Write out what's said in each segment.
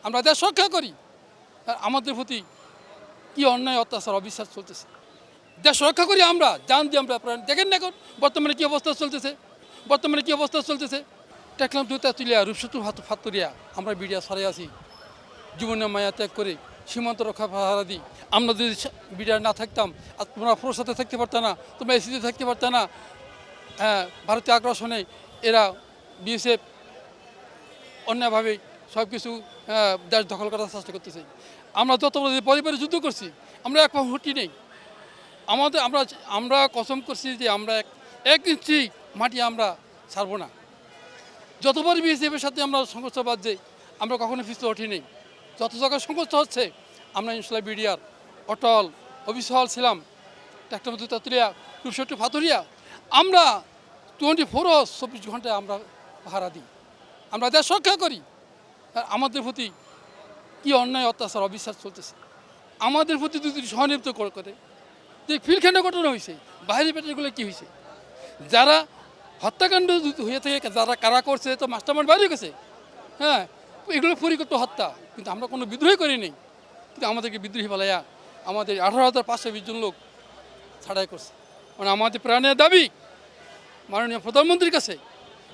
আমরা দেশ রক্ষা করি, আর আমাদের প্রতি কি অন্যায় অত্যাচার অবিশ্বাস চলতেছে। দেশ রক্ষা করি আমরা, জান দিয়ে আমরা প্রাণ। দেখেন না এখন বর্তমানে কী অবস্থা চলতেছে। দেখলাম দুটা তুলিয়া রূপসূত্র ফাতুরিয়া আমরা বিডিয়া সরাই আছি, জীবনের মায়া ত্যাগ করে সীমান্ত রক্ষা পাহারা দিই। আমরা যদি বিডিয়া না থাকতাম, আর তোমরা প্রসাদে থাকতে পারত না, তোমরা এসিতে থাকতে পারত না। হ্যাঁ, ভারতীয় আগ্রাসনে এরা বিএসএফ অন্যভাবে সব কিছু দেশ দখল করার চেষ্টা করতেছে। আমরা যত পরিবারে যুদ্ধ করছি, আমরা এক পা হুটি নেই। আমরা কসম করছি যে আমরা এক ইঞ্চি মাটি আমরা ছাড়বো না। যতবার বিএসএফের সাথে আমরা সংঘর্ষ বাজছে, আমরা কখনো পিছু উঠি নেই। যত জায়গায় সংঘর্ষ হচ্ছে আমরা ইনশাল্লাহ বিডিআর অটল অবিচল ছিলাম। একটা মধ্যে তাতুরিয়া রূপসট্টি ফাতুরিয়া আমরা 24 ঘন্টায় আমরা পাহারা দিই, আমরা দেশ রক্ষা করি। আর আমাদের প্রতি কি অন্যায় অত্যাচার অবিশ্বাস চলতেছে। আমাদের প্রতি যদি সহনির্মিত করে যে ফিলখান্ডে ঘটনা হয়েছে, বাইরে পেটেরগুলো কী হয়েছে, যারা হত্যাকাণ্ড হয়ে থেকে যারা কারা করছে, তো মাস্টারমাইন্ড বাইরে গেছে। হ্যাঁ, এগুলো পরিকল্পিত হত্যা, কিন্তু আমরা কোনো বিদ্রোহ করিনি। কিন্তু আমাদেরকে বিদ্রোহী বলাইয়া আমাদের 18,520 জন লোক ছাড়াই করছে। মানে আমাদের প্রাণের দাবি মাননীয় প্রধানমন্ত্রীর কাছে,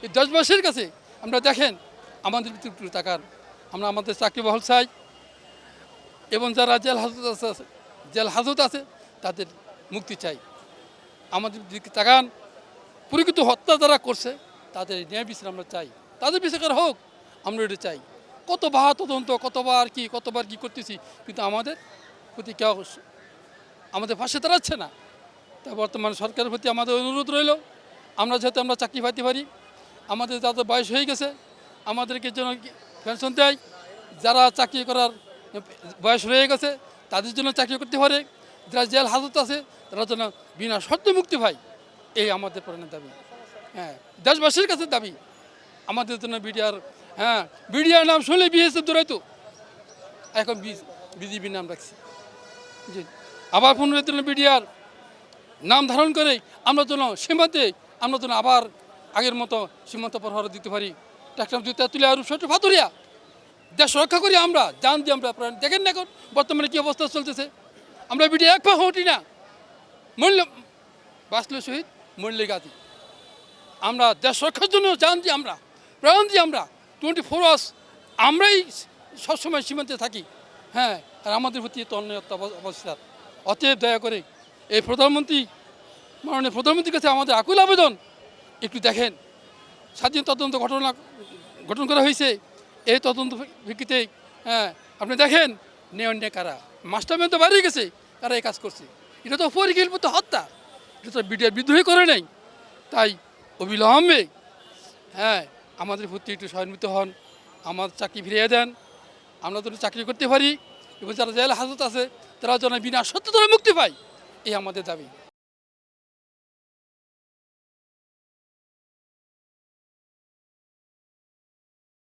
এই দেশবাসীর কাছে, আমরা দেখেন আমাদের ভিতরে তাকান। আমরা আমাদের চাকরি বহাল চাই, এবং যারা জেল হাজত আছে তাদের মুক্তি চাই। আমাদের দিকে তাকান, পরিকৃত হত্যা যারা করছে তাদের ন্যায় বিচার আমরা চাই, তাদের বিচার হোক, আমরা এটা চাই। কতবার তদন্ত, কতবার কি করতেছি, কিন্তু আমাদের প্রতি কেউ আমাদের পাশে দাঁড়াচ্ছে না। তাই বর্তমান সরকারের প্রতি আমাদের অনুরোধ রইল, আমরা যাতে আমরা চাকরি পাইতে পারি। আমাদের যাদের বয়স হয়ে গেছে আমাদেরকে যেন পেনশন দেয়, যারা চাকরি করার বয়স রয়ে গেছে তাদের জন্য চাকরি করতে পারে, যারা জেল হাজত আছে তারা যেন বিনা শর্তে মুক্তি পায়, এই আমাদের প্রাণের দাবি। হ্যাঁ, দেশবাসীর কাছে দাবি আমাদের জন্য বিডিআর নাম শুনলে বিএসএফ দৌড়াইতো, এখন বিজিবি নাম রাখছি। জি, আবার পুনরায় জন্য বিডিআর নাম ধারণ করে আমরা যেন সীমান্তে আবার আগের মতো সীমান্ত প্রহরা দিতে পারি। ট্রাক্টর তুলে আর রূপসট্টি ফাতুরিয়া দেশ রক্ষা করি আমরা, জান দিয়ে আমরা প্রাণ। দেখেন না এখন বর্তমানে কী অবস্থা চলতেছে। আমরা বিডিআর এক পা হটি না, মরলে বাঁচলে শহীদ, মরলে গাতি। আমরা দেশ রক্ষার জন্য জান দিয়ে আমরা প্রাণ দিয়ে আমরা 24 আওয়ার্স আমরাই সবসময় সীমান্তে থাকি। হ্যাঁ, আর আমাদের প্রতি এত অন্যায় অবস্থা। অতএব দয়া করে এই মাননীয় প্রধানমন্ত্রীর কাছে আমাদের আকুল আবেদন, একটু দেখেন স্বাধীন তদন্ত গঠন করা হয়েছে। এই তদন্ত ভিত্তিতে আপনি দেখেন নেই কারা মাস্টারম্যান তো বাড়িয়ে গেছে, কারা এই কাজ করছে। এটা তো পরিকল্পিত হত্যা, এটা তো বিডিআর বিদ্রোহী করে নেই। তাই অবিলম্বে আমাদের প্রতি একটু সহানুভূত হন, আমার চাকরি ফিরিয়ে দেন, আমরা তো চাকরি করতে পারি, এবং যারা জেল হাজত আছে তারা যেন বিনা সত্যতায় মুক্তি পায়, এই আমাদের দাবি।